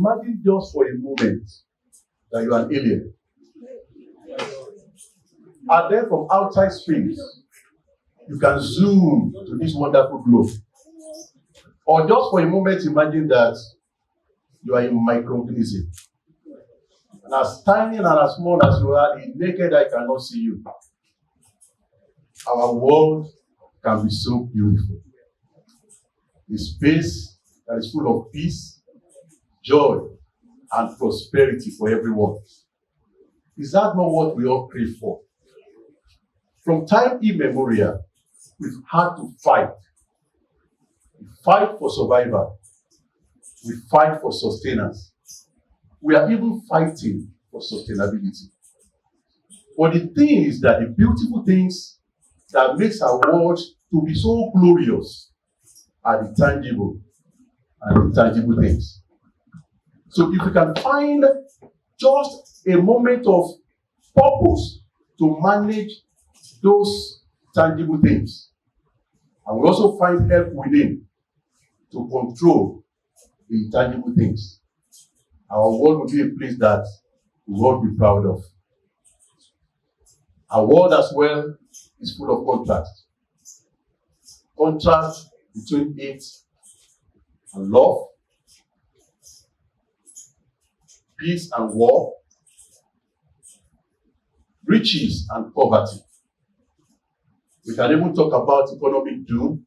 Imagine just for a moment that you are an alien. And then from outside space, you can zoom to this wonderful globe. Or just for a moment, imagine that you are a microorganism. And as tiny and as small as you are, the naked eye cannot see you. Our world can be so beautiful. A space that is full of peace, joy, and prosperity for everyone. Is that not what we all crave for? From time immemorial, we've had to fight. We fight for survival. We fight for sustenance. We are even fighting for sustainability. But the thing is that the beautiful things that makes our world to be so glorious are the tangible and intangible things. So if we can find just a moment of purpose to manage those tangible things, and we also find help within to control the intangible things, our world will be a place that we will be proud of. Our world as well is full of contrast. Contrast between hate and love, peace and war, riches and poverty. We can even talk about economic doom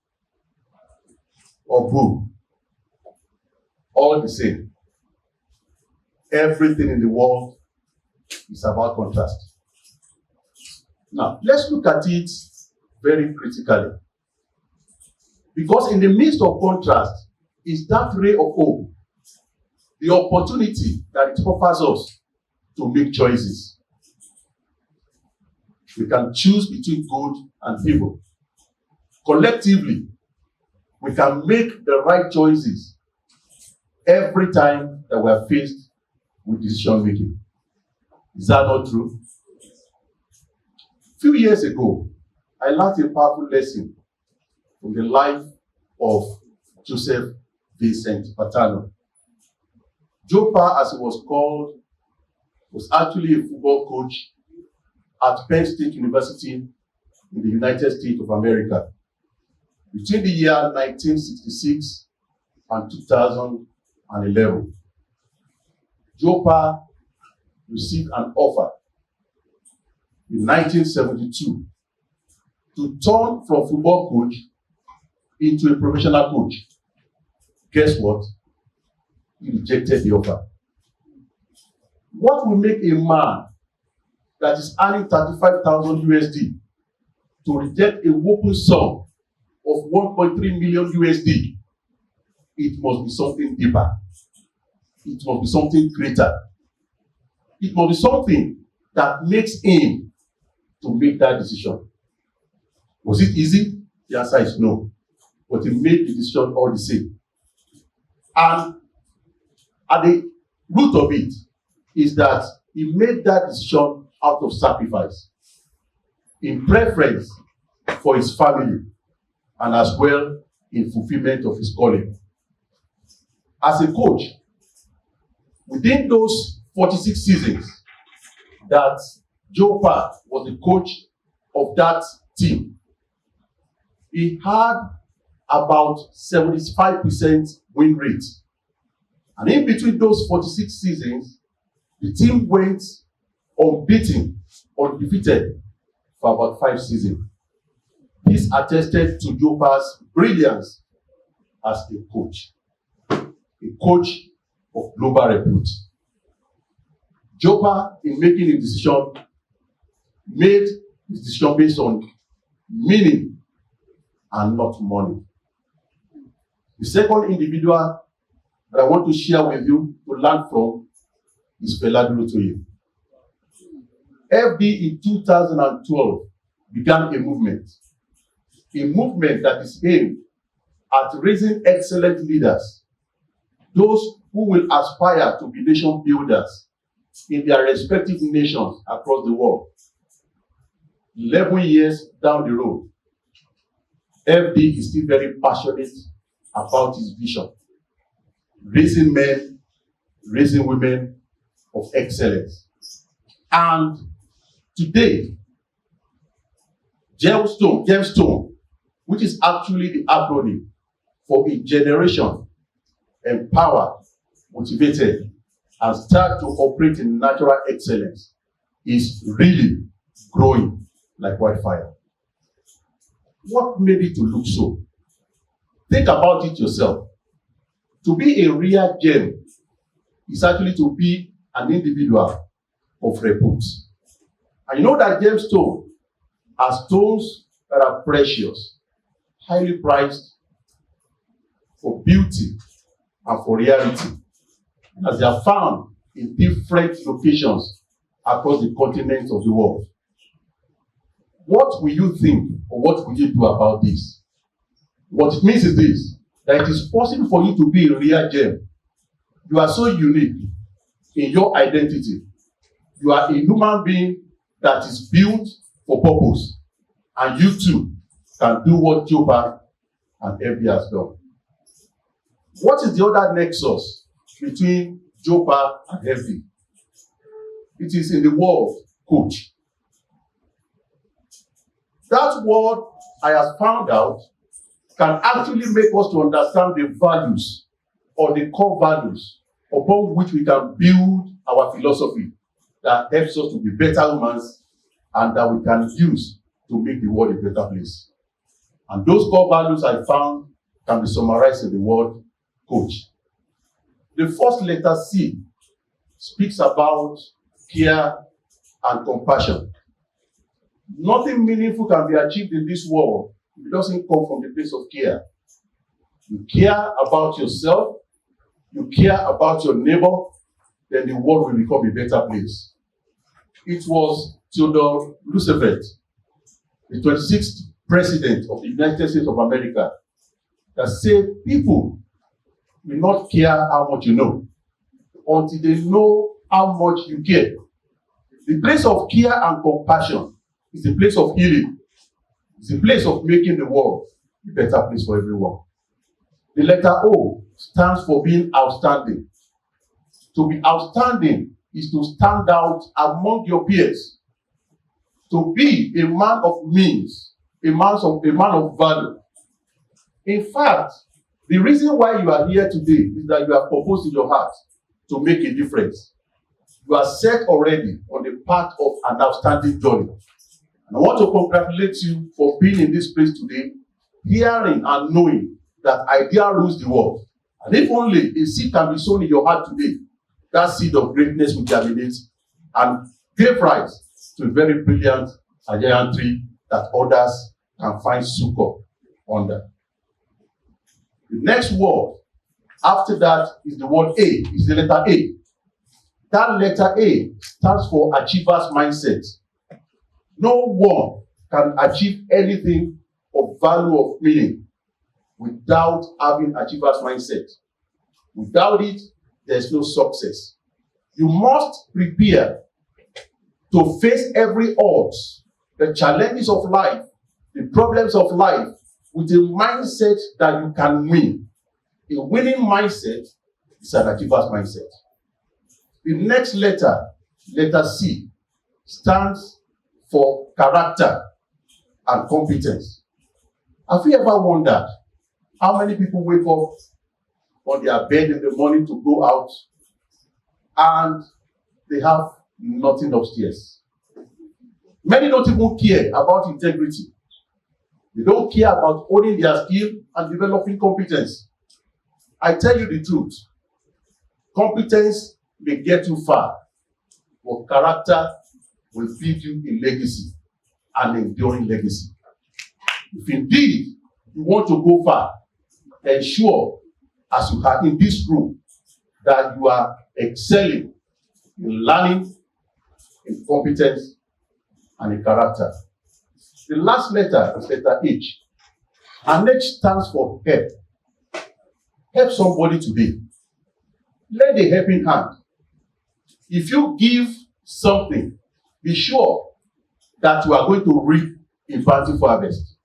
or boom. All the same. Everything in the world is about contrast. Now, let's look at it very critically. Because in the midst of contrast is that ray of hope, the opportunity that it offers us to make choices. We can choose between good and evil. Collectively, we can make the right choices every time that we are faced with decision making. Is that not true? A few years ago, I learned a powerful lesson from the life of Joseph Vincent Patano. Jopa, as he was called, was actually a football coach at Penn State University in the United States of America. Between the year 1966 and 2011, Jopa received an offer in 1972 to turn from football coach into a professional coach. Guess what? He rejected the offer. What will make a man that is earning 35,000 USD to reject a whopping sum of 1.3 million USD? It must be something deeper. It must be something greater. It must be something that makes him to make that decision. Was it easy? The answer is no. But he made the decision all the same. And at the root of it is that he made that decision out of sacrifice, in preference for his family, and as well in fulfillment of his calling. As a coach, within those 46 seasons that Jopa was the coach of that team, he had about 75% win rate. And in between those 46 seasons, the team went unbeaten, undefeated for about 5 seasons. This attested to Jopa's brilliance as a coach of global repute. Jopa, in making a decision, made his decision based on meaning and not money. The second individual that I want to share with you to learn from is Fela Durotoye. FD in 2012 began a movement that is aimed at raising excellent leaders, those who will aspire to be nation builders in their respective nations across the world. 11 years down the road, FD is still very passionate about his vision, raising men raising women of excellence. And today, gemstone, which is actually the acronym for a generation empowered, motivated, and start to operate in natural excellence, is really growing like wildfire. What made it to look so? Think about it yourself. To be a real gem is actually to be an individual of repute. And you know that gemstone are stones that are precious, highly prized for beauty and for reality, as they are found in different locations across the continents of the world. What will you think, or what will you do about this? What it means is this, that it is possible for you to be a real gem. You are so unique in your identity. You are a human being that is built for purpose. And you too can do what Jobab and Evie has done. What is the other nexus between Jobab and Evie? It is in the word coach. That word, I have found out, can actually make us to understand the values or the core values upon which we can build our philosophy that helps us to be better humans and that we can use to make the world a better place. And those core values I found can be summarized in the word coach. The first letter C speaks about care and compassion. Nothing meaningful can be achieved in this world if it doesn't come from the place of care. You care about yourself, you care about your neighbor, then the world will become a better place. It was Theodore Roosevelt, the 26th president of the United States of America, that said people will not care how much you know until they know how much you care. The place of care and compassion is the place of healing. It's the place of making the world a better place for everyone. The letter O stands for being outstanding. To be outstanding is to stand out among your peers. To be a man of means, a man of value. In fact, the reason why you are here today is that you have proposed in your heart to make a difference. You are set already on the path of an outstanding journey. And I want to congratulate you for being in this place today, hearing and knowing that idea rules the world. And if only a seed can be sown in your heart today, that seed of greatness will germinate and give rise to a very brilliant and giant tree that others can find succor under. The next word after that is the word A, is the letter A. That letter A stands for achiever's mindset. No one can achieve anything of value of meaning without having achiever's mindset. Without it, there's no success. You must prepare to face every odds, the challenges of life, the problems of life, with a mindset that you can win. A winning mindset is an achiever's mindset. The next letter, letter C, stands for character and competence. Have you ever wondered how many people wake up on their bed in the morning to go out and they have nothing upstairs? Many don't even care about integrity. They don't care about owning their skill and developing competence. I tell you the truth. Competence may get you far, but character will build you a legacy, an enduring legacy. If indeed you want to go far, ensure, as you are in this room, that you are excelling in learning, in competence, and in character. The last letter is letter H. And H stands for help. Help somebody today. Lend a helping hand. If you give something, be sure that you are going to reap a bountiful harvest.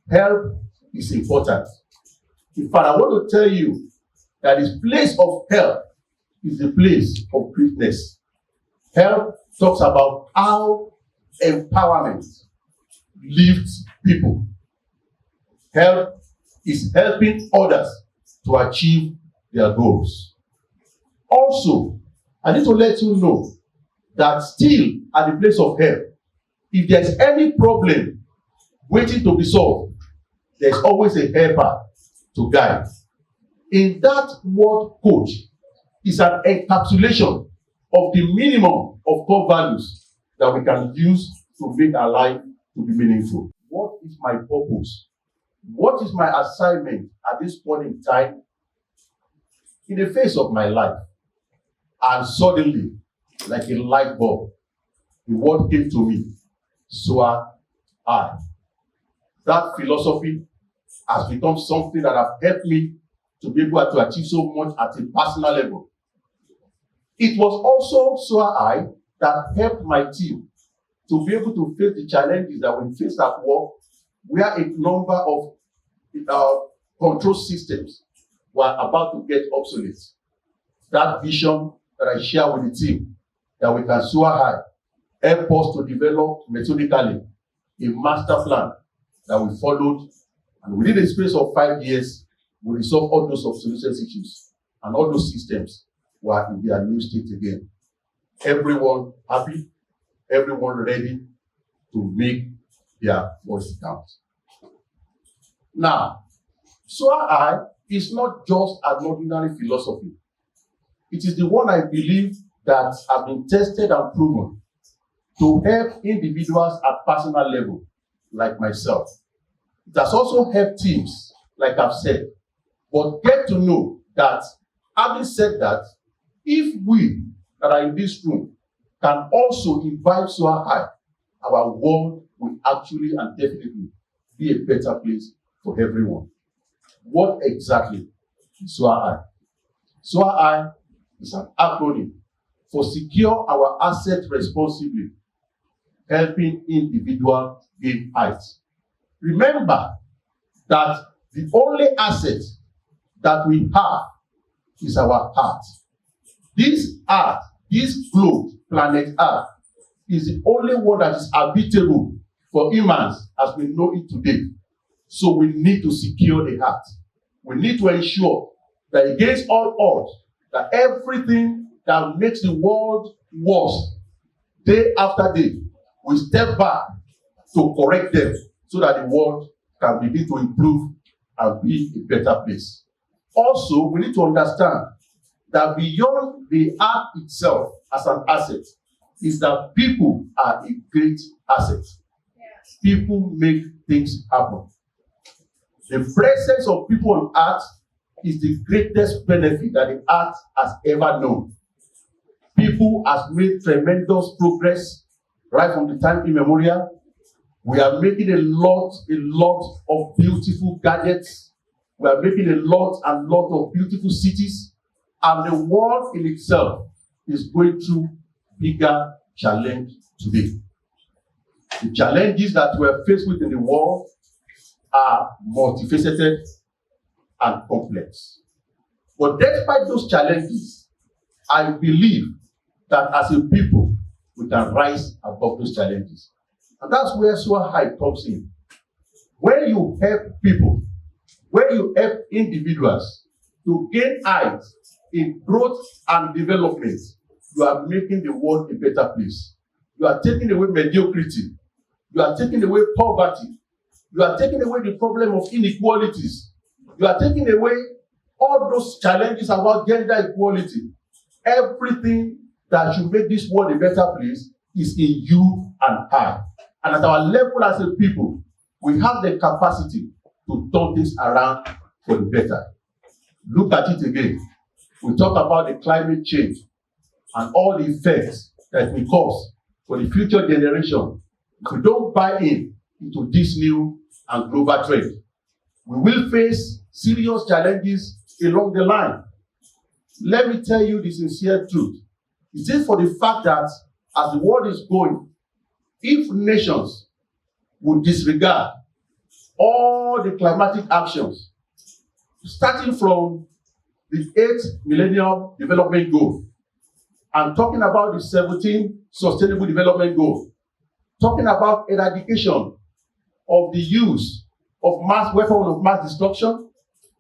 Help is important. In fact, I want to tell you that this place of help is a place of greatness. Health talks about how empowerment lifts people. Health is helping others to achieve their goals. Also, I need to let you know that still at the place of health, if there's any problem waiting to be solved, there's always a helper to guide. In that word coach is an encapsulation of the minimum of core values that we can use to make our life to be meaningful. What is my purpose? What is my assignment at this point in time in the face of my life? And suddenly, like a light bulb, the word came to me, SOAR HIGH. That philosophy has become something that has helped me to be able to achieve so much at a personal level. It was also SOAR HIGH that helped my team to be able to face the challenges that we faced at work, where a number of control systems were about to get obsolete. That vision that I share with the team, that we can SOAR HIGH, help us to develop methodically a master plan that we followed, and within the space of 5 years, we resolve all those obsolescence issues, and all those systems were in their new state again. Everyone happy, everyone ready to make their voice count. Now, SOAR HIGH is not just an ordinary philosophy. It is the one I believe that has been tested and proven to help individuals at personal level, like myself. It has also helped teams, like I've said. But get to know that, having said that, if we that are in this room can also invite SOAR HIGH, our world will actually and definitely be a better place for everyone. What exactly is SOAR HIGH? SOAR HIGH is an acronym for Secure Our Assets Responsibly, helping individuals gain heights. Remember that the only asset that we have is our heart. This earth, this globe, planet Earth, is the only one that is habitable for humans as we know it today. So we need to secure the heart. We need to ensure that against all odds, that everything that makes the world worse, day after day, we step back to correct them so that the world can begin to improve and be a better place. Also, we need to understand that beyond the art itself as an asset, is that people are a great asset. Yes. People make things happen. The presence of people on earth is the greatest benefit that the earth has ever known. People have made tremendous progress right from the time immemorial. We are making a lot of beautiful gadgets. We are making a lot of beautiful cities. And the world in itself is going through bigger challenge today. The challenges that we're faced with in the world are multifaceted and complex. But despite those challenges, I believe that as a people, we can rise above those challenges. And that's where SOAR HIGH comes in. When you help people, when you help individuals to gain heights in growth and development, you are making the world a better place. You are taking away mediocrity. You are taking away poverty. You are taking away the problem of inequalities. You are taking away all those challenges about gender equality. Everything that should make this world a better place is in you and I. And at our level as a people, we have the capacity to turn things around for the better. Look at it again. We talk about the climate change and all the effects that we cause for the future generation. If we don't buy into this new and global trend, we will face serious challenges along the line. Let me tell you the sincere truth. It is for the fact that as the world is going, if nations would disregard all the climatic actions, starting from the 8th Millennium Development Goal, and talking about the 17th Sustainable Development Goal, talking about eradication of the use of weapons of mass destruction,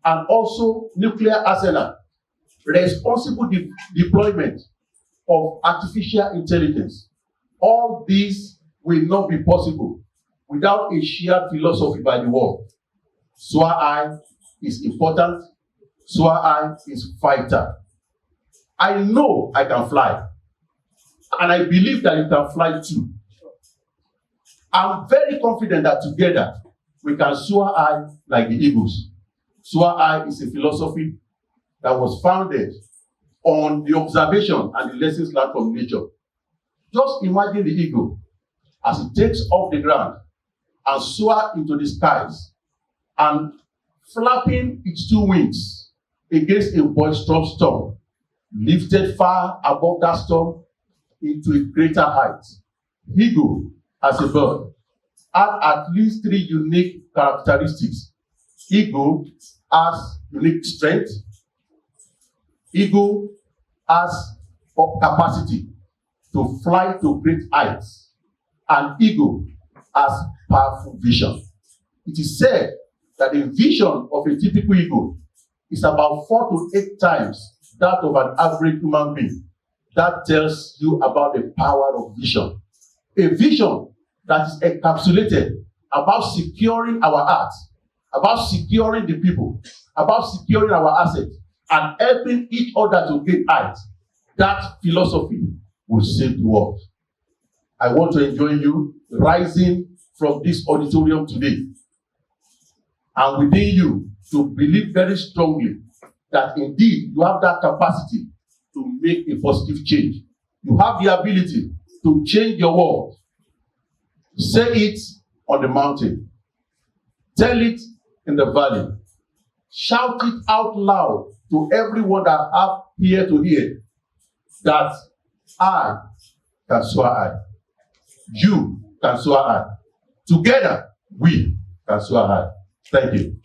and also nuclear arsenal, responsible deployment of artificial intelligence. All these will not be possible without a shared philosophy by the world. SOAR High is important. SOAR High is fighter. I know I can fly, and I believe that you can fly too. I'm very confident that together we can soar high like the eagles. SOAR High is a philosophy that was founded on the observation and the lessons learned from nature. Just imagine the eagle as it takes off the ground and soars into the skies and flapping its 2 wings against a boisterous storm, lifted far above that storm into a greater height. Eagle, as a bird, had at least 3 unique characteristics. Eagle has unique strength. Eagle has capacity to fly to great heights. And eagle has powerful vision. It is said that the vision of a typical eagle is about 4 to 8 times that of an average human being. That tells you about the power of vision. A vision that is encapsulated about securing our hearts, about securing the people, about securing our assets, and helping each other to get heights. That philosophy will save the world. I want to enjoin you rising from this auditorium today, and within you to believe very strongly that indeed you have that capacity to make a positive change. You have the ability to change your world. Say it on the mountain. Tell it in the valley. Shout it out loud to everyone that have ear to hear that I can soar high. You can soar high. Together, we can soar high. Thank you.